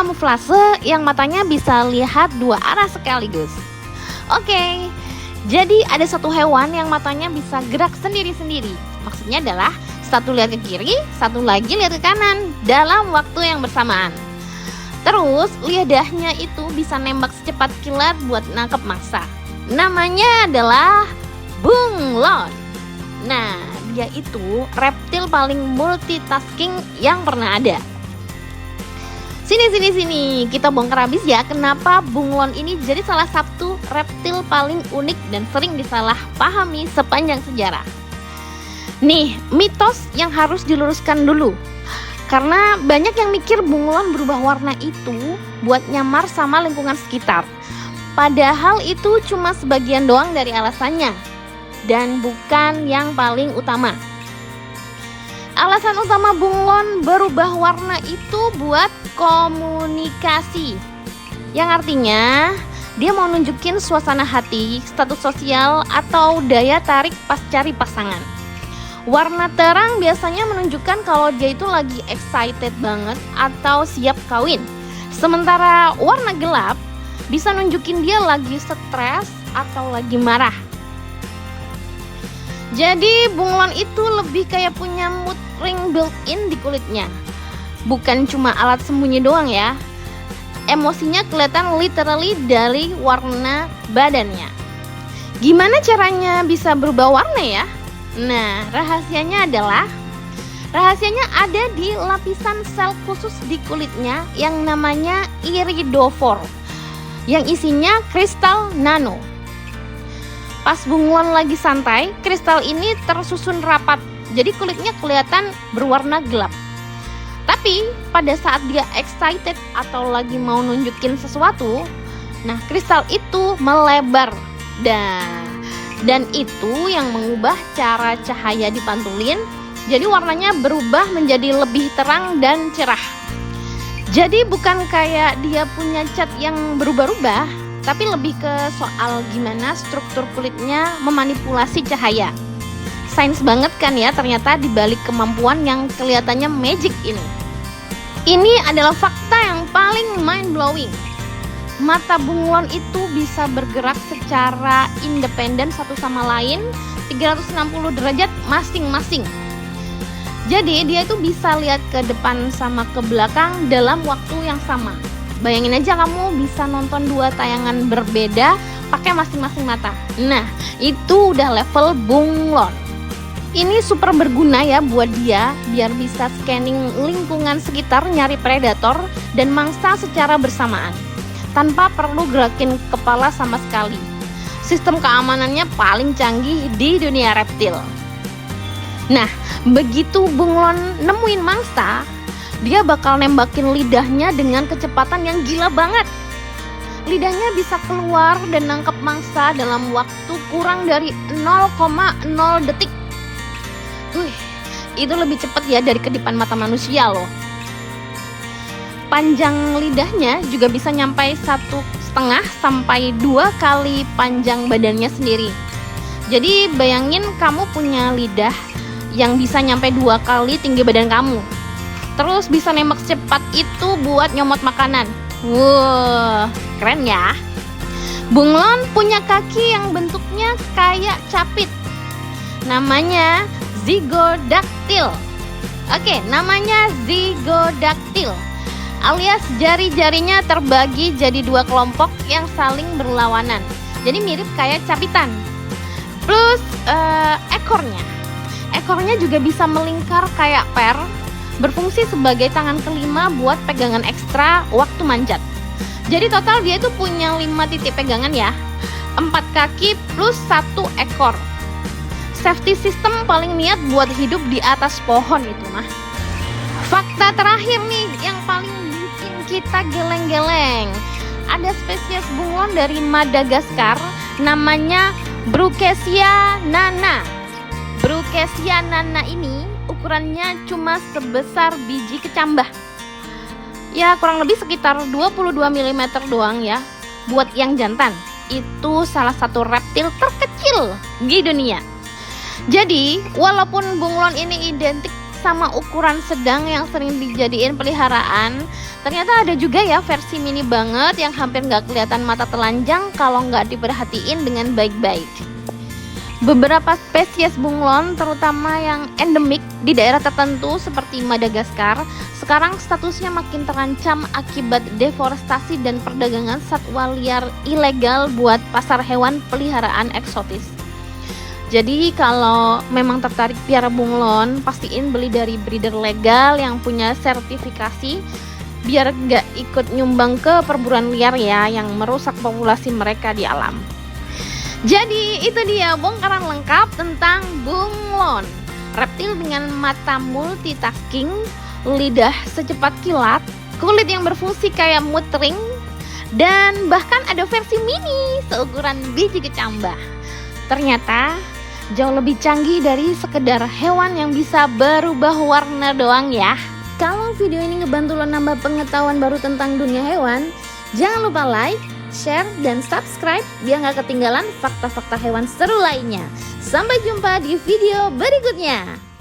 kamuflase yang matanya bisa lihat dua arah sekaligus. Oke, jadi ada satu hewan yang matanya bisa gerak sendiri-sendiri. Maksudnya adalah satu lihat ke kiri, satu lagi lihat ke kanan dalam waktu yang bersamaan. Terus lidahnya itu bisa nembak secepat kilat buat nangkep mangsa. Namanya adalah bunglon. Nah, dia itu reptil paling multitasking yang pernah ada. Sini, kita bongkar habis ya kenapa bunglon ini jadi salah satu reptil paling unik dan sering disalahpahami sepanjang sejarah. Nih, mitos yang harus diluruskan dulu. Karena banyak yang mikir bunglon berubah warna itu buat nyamar sama lingkungan sekitar. Padahal itu cuma sebagian doang dari alasannya dan bukan yang paling utama. Alasan utama bunglon berubah warna itu buat komunikasi. Yang artinya dia mau nunjukin suasana hati, status sosial, atau daya tarik pas cari pasangan. Warna terang biasanya menunjukkan kalau dia itu lagi excited banget atau siap kawin. Sementara warna gelap bisa nunjukin dia lagi stres atau lagi marah. Jadi bunglon itu lebih kayak punya mood ring built-in di kulitnya. Bukan cuma alat sembunyi doang ya. Emosinya kelihatan literally dari warna badannya. Gimana caranya bisa berubah warna ya? Nah, rahasianya ada di lapisan sel khusus di kulitnya yang namanya iridofor, yang isinya kristal nano. Pas bunglon lagi santai, kristal ini tersusun rapat, jadi kulitnya kelihatan berwarna gelap. Tapi pada saat dia excited atau lagi mau nunjukin sesuatu, nah kristal itu melebar dan itu yang mengubah cara cahaya dipantulin, jadi warnanya berubah menjadi lebih terang dan cerah. Jadi bukan kayak dia punya cat yang berubah-ubah, tapi lebih ke soal gimana struktur kulitnya memanipulasi cahaya. Sains banget kan ya ternyata dibalik kemampuan yang kelihatannya magic ini. Ini adalah fakta yang paling mind-blowing. Mata bunglon itu bisa bergerak secara independen satu sama lain 360 derajat masing-masing. Jadi dia itu bisa lihat ke depan sama ke belakang dalam waktu yang sama. Bayangin aja kamu bisa nonton dua tayangan berbeda pakai masing-masing mata. Nah, itu udah level bunglon. Ini super berguna ya buat dia biar bisa scanning lingkungan sekitar nyari predator dan mangsa secara bersamaan tanpa perlu gerakin kepala sama sekali. Sistem keamanannya paling canggih di dunia reptil. Nah, begitu bunglon nemuin mangsa, dia bakal nembakin lidahnya dengan kecepatan yang gila banget. Lidahnya bisa keluar dan nangkep mangsa dalam waktu kurang dari 0,0 detik. Wih, itu lebih cepat ya dari kedipan mata manusia loh. Panjang lidahnya juga bisa nyampai 1,5 sampai 2 kali panjang badannya sendiri. Jadi bayangin kamu punya lidah yang bisa nyampe 2 kali tinggi badan kamu. Terus bisa nembak secepat itu buat nyomot makanan. Wah, keren ya. Bunglon punya kaki yang bentuknya kayak capit. Namanya zygodactyl. Oke, namanya zygodactyl. Alias jari-jarinya terbagi jadi 2 kelompok yang saling berlawanan. Jadi mirip kayak capitan. Plus ekornya juga bisa melingkar kayak per, berfungsi sebagai tangan kelima buat pegangan ekstra waktu manjat. Jadi total dia itu punya 5 titik pegangan ya, 4 kaki plus 1 ekor. Safety system paling niat buat hidup di atas pohon itu mah. Fakta terakhir nih yang paling bikin kita geleng-geleng. Ada spesies bunglon dari Madagaskar namanya Brookesia nana. Brookesia nana ini ukurannya cuma sebesar biji kecambah. Ya kurang lebih sekitar 22 mm doang ya. Buat yang jantan, itu salah satu reptil terkecil di dunia. Jadi walaupun bunglon ini identik sama ukuran sedang yang sering dijadiin peliharaan. Ternyata ada juga ya versi mini banget yang hampir nggak kelihatan mata telanjang kalau nggak diperhatiin dengan baik-baik. Beberapa spesies bunglon, terutama yang endemik di daerah tertentu seperti Madagaskar, sekarang statusnya makin terancam akibat deforestasi dan perdagangan satwa liar ilegal buat pasar hewan peliharaan eksotis. Jadi kalau memang tertarik piara bunglon, pastiin beli dari breeder legal yang punya sertifikasi biar nggak ikut nyumbang ke perburuan liar ya yang merusak populasi mereka di alam. Jadi itu dia bongkaran lengkap tentang bunglon, reptil dengan mata multitasking, lidah secepat kilat, kulit yang berfungsi kayak mutring, dan bahkan ada versi mini seukuran biji kecambah. Ternyata jauh lebih canggih dari sekedar hewan yang bisa berubah warna doang ya. Kalau video ini ngebantu lo nambah pengetahuan baru tentang dunia hewan, jangan lupa like, share, dan subscribe biar gak ketinggalan fakta-fakta hewan seru lainnya. Sampai jumpa di video berikutnya.